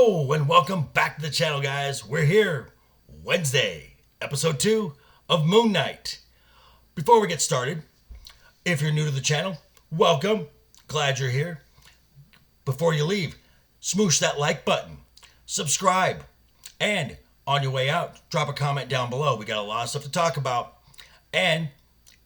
Hello and welcome back to the channel, guys. We're here Wednesday, episode 2 of Moon Knight. Before we get started, if you're new to the channel, welcome. Glad you're here. Before you leave, smoosh that like button, subscribe, and on your way out, drop a comment down below. We got a lot of stuff to talk about. And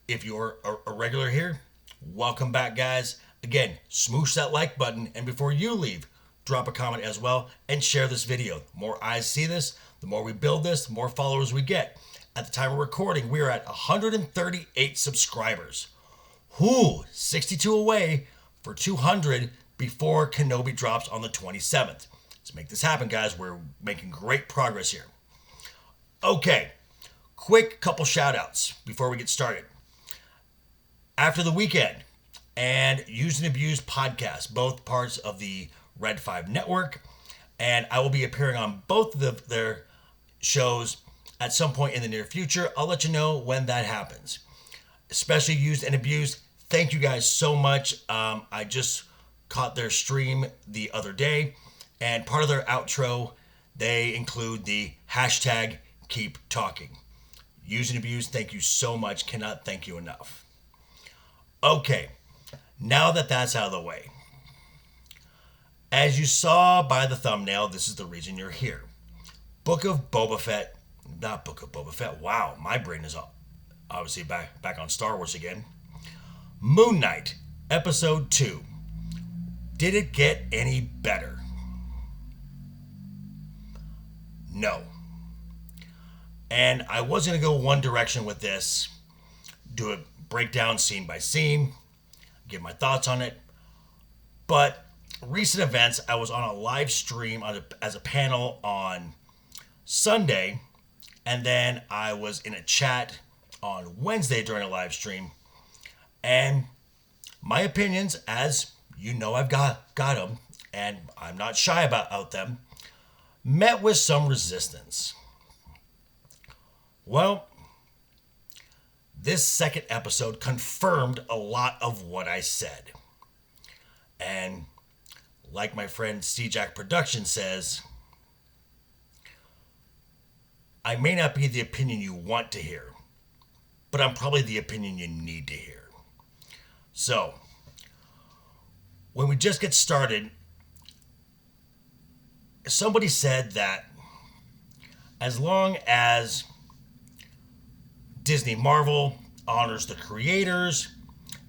if you're a regular here, welcome back, guys. Again, smoosh that like button, and before you leave, drop a comment as well and share this video. The more eyes see this, the more we build this, the more followers we get. At the time of recording, we are at 138 subscribers. 62 away for 200 before Kenobi drops on the 27th. Let's make this happen, guys. We're making great progress here. Okay, quick couple shout outs before we get started. After the weekend and Used and Abused podcast, both parts of the Red 5 Network, and I will be appearing on both of their shows at some point in the near future. I'll let you know when that happens. Especially Used and Abused, thank you guys so much. I just caught their stream the other day, and part of their outro, they include the hashtag keep talking. Used and Abused, thank you so much. Cannot thank you enough. Okay, now that that's out of the way, as you saw by the thumbnail, this is the reason you're here. Book of Boba Fett, not Book of Boba Fett. Wow, my brain is obviously back on Star Wars again. Moon Knight, Episode 2. Did it get any better? No. And I was going to go one direction with this, do a breakdown scene by scene, give my thoughts on it, but recent events, I was on a live stream as a panel on Sunday, and then I was in a chat on Wednesday during a live stream, and my opinions, as you know, I've got them, and I'm not shy about them, met with some resistance. Well, this second episode confirmed a lot of what I said, and like my friend C-Jack Production says, I may not be the opinion you want to hear, but I'm probably the opinion you need to hear. So, when we just get started, somebody said that as long as Disney Marvel honors the creators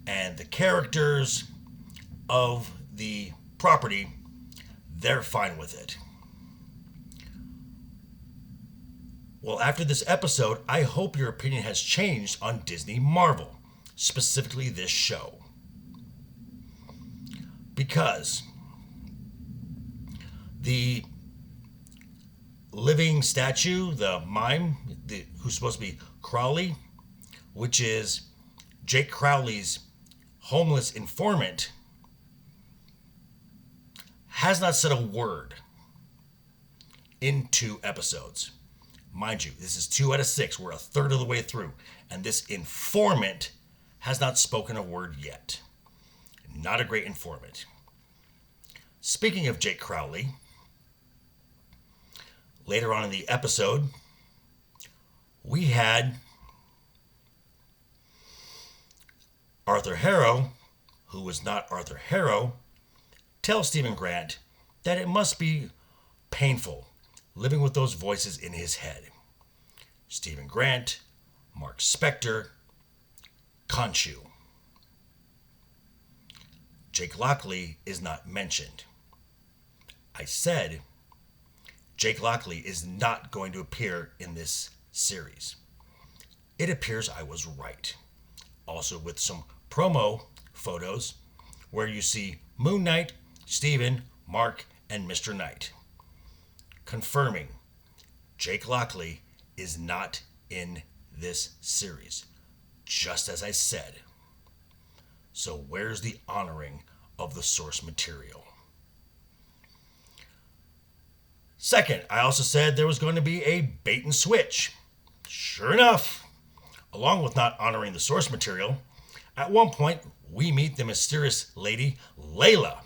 and the characters of the property, they're fine with it. Well, after this episode, I hope your opinion has changed on Disney Marvel, specifically this show. Because the living statue, the mime, who's supposed to be Crowley, which is Jake Crowley's homeless informant, has not said a word in 2 episodes. Mind you, this is 2 out of 6. We're a third of the way through. And this informant has not spoken a word yet. Not a great informant. Speaking of Jake Crowley, later on in the episode, we had Arthur Harrow, who was not Arthur Harrow, tell Stephen Grant that it must be painful living with those voices in his head. Stephen Grant, Mark Spector, Khonshu. Jake Lockley is not mentioned. I said Jake Lockley is not going to appear in this series. It appears I was right. Also with some promo photos where you see Moon Knight, Stephen, Mark, and Mr. Knight, confirming Jake Lockley is not in this series, just as I said. So where's the honoring of the source material? Second, I also said there was going to be a bait and switch. Sure enough, along with not honoring the source material, at one point we meet the mysterious lady Layla.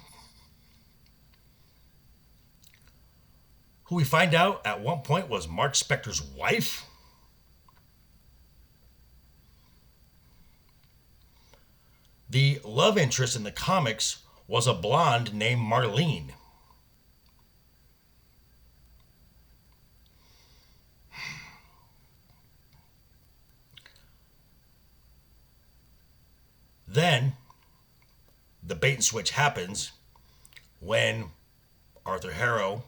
who we find out at one point was Mark Spector's wife. The love interest in the comics was a blonde named Marlene. Then, the bait and switch happens when Arthur Harrow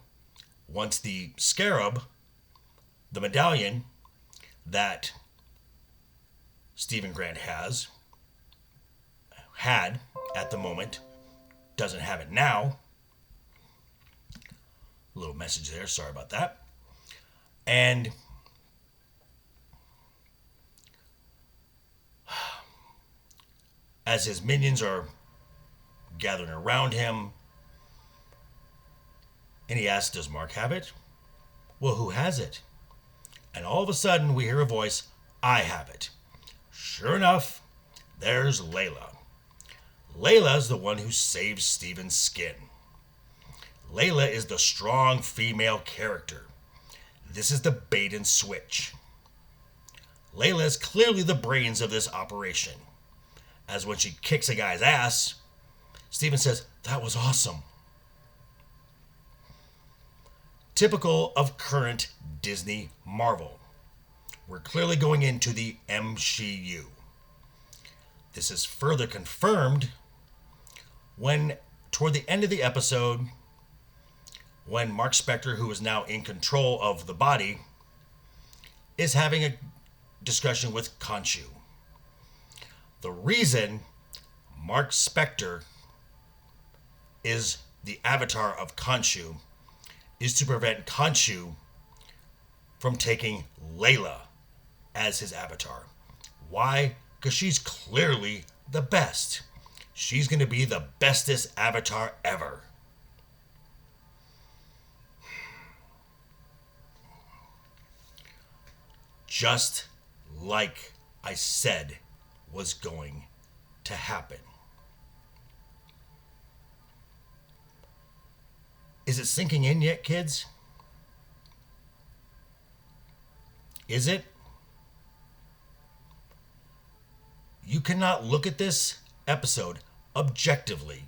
wants the scarab, the medallion that Stephen Grant had at the moment, doesn't have it now. A little message there, sorry about that. And as his minions are gathering around him, and he asks, does Mark have it? Well, who has it? And all of a sudden, we hear a voice, I have it. Sure enough, there's Layla. Layla's the one who saves Stephen's skin. Layla is the strong female character. This is the bait and switch. Layla is clearly the brains of this operation, as when she kicks a guy's ass, Stephen says, that was awesome. Typical of current Disney Marvel. We're clearly going into the MCU. This is further confirmed when, toward the end of the episode, when Mark Spector, who is now in control of the body, is having a discussion with Khonshu. The reason Mark Spector is the avatar of Khonshu is to prevent Khonshu from taking Layla as his avatar. Why? Because she's clearly the best. She's going to be the bestest avatar ever. Just like I said was going to happen. Is it sinking in yet, kids? Is it? You cannot look at this episode objectively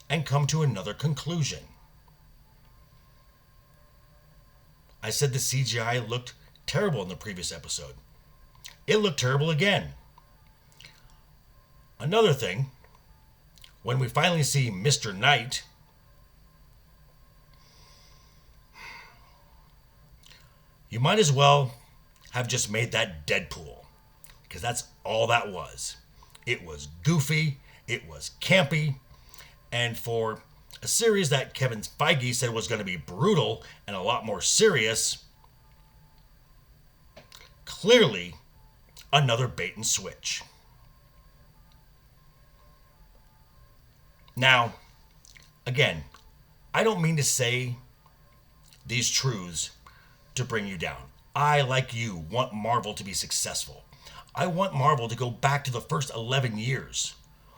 and come to another conclusion. I said the CGI looked terrible in the previous episode. It looked terrible again. Another thing, when we finally see Mr. Knight, you might as well have just made that Deadpool, because that's all that was. It was goofy, it was campy, and for a series that Kevin Feige said was going to be brutal and a lot more serious, clearly another bait and switch. Now, again, I don't mean to say these truths to bring you down. I, like you, want Marvel to be successful. I want Marvel to go back to the first 11 years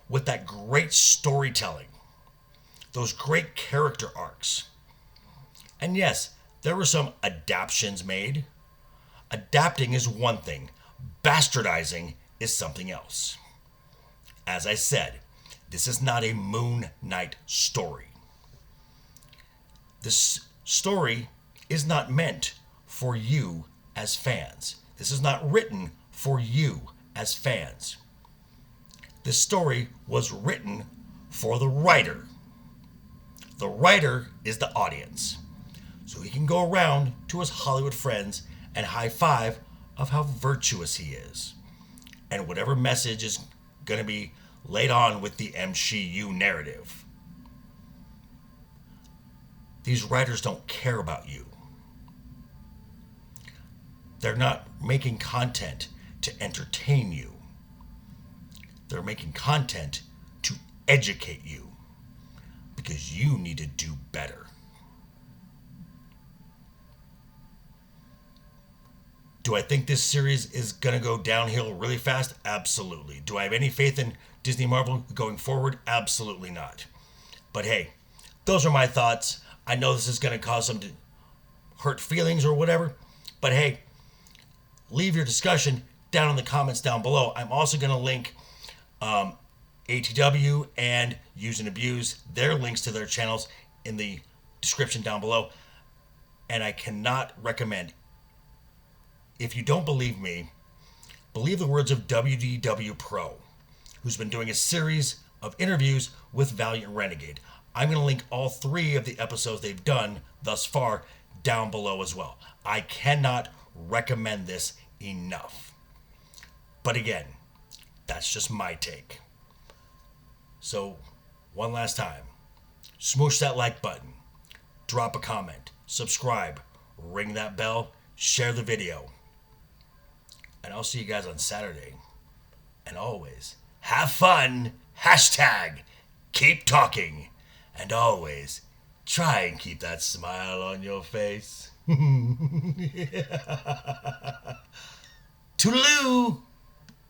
with that great storytelling, those great character arcs. And yes, there were some adaptations made. Adapting is one thing. Bastardizing is something else. As I said, this is not a Moon Knight story. This story is not meant for you as fans. This is not written for you as fans. This story was written for the writer. The writer is the audience. So he can go around to his Hollywood friends and high five of how virtuous he is. And whatever message is going to be laid on with the MCU narrative. These writers don't care about you. They're not making content to entertain you. They're making content to educate you, because you need to do better. Do I think this series is going to go downhill really fast? Absolutely. Do I have any faith in Disney Marvel going forward? Absolutely not. But hey, those are my thoughts. I know this is going to cause some hurt feelings or whatever. But hey, leave your discussion down in the comments down below. I'm also going to link ATW and Use and Abuse, their links to their channels in the description down below. And I cannot recommend, if you don't believe me, believe the words of WDW PRO, who's been doing a series of interviews with Valliant Renegade. I'm going to link all 3 of the episodes they've done thus far down below as well. I cannot recommend this enough. But again, that's just my take. So, one last time, smoosh that like button, drop a comment, subscribe, ring that bell, share the video. And I'll see you guys on Saturday. And always, have fun, hashtag, keep talking, and always, try and keep that smile on your face. Toodaloo!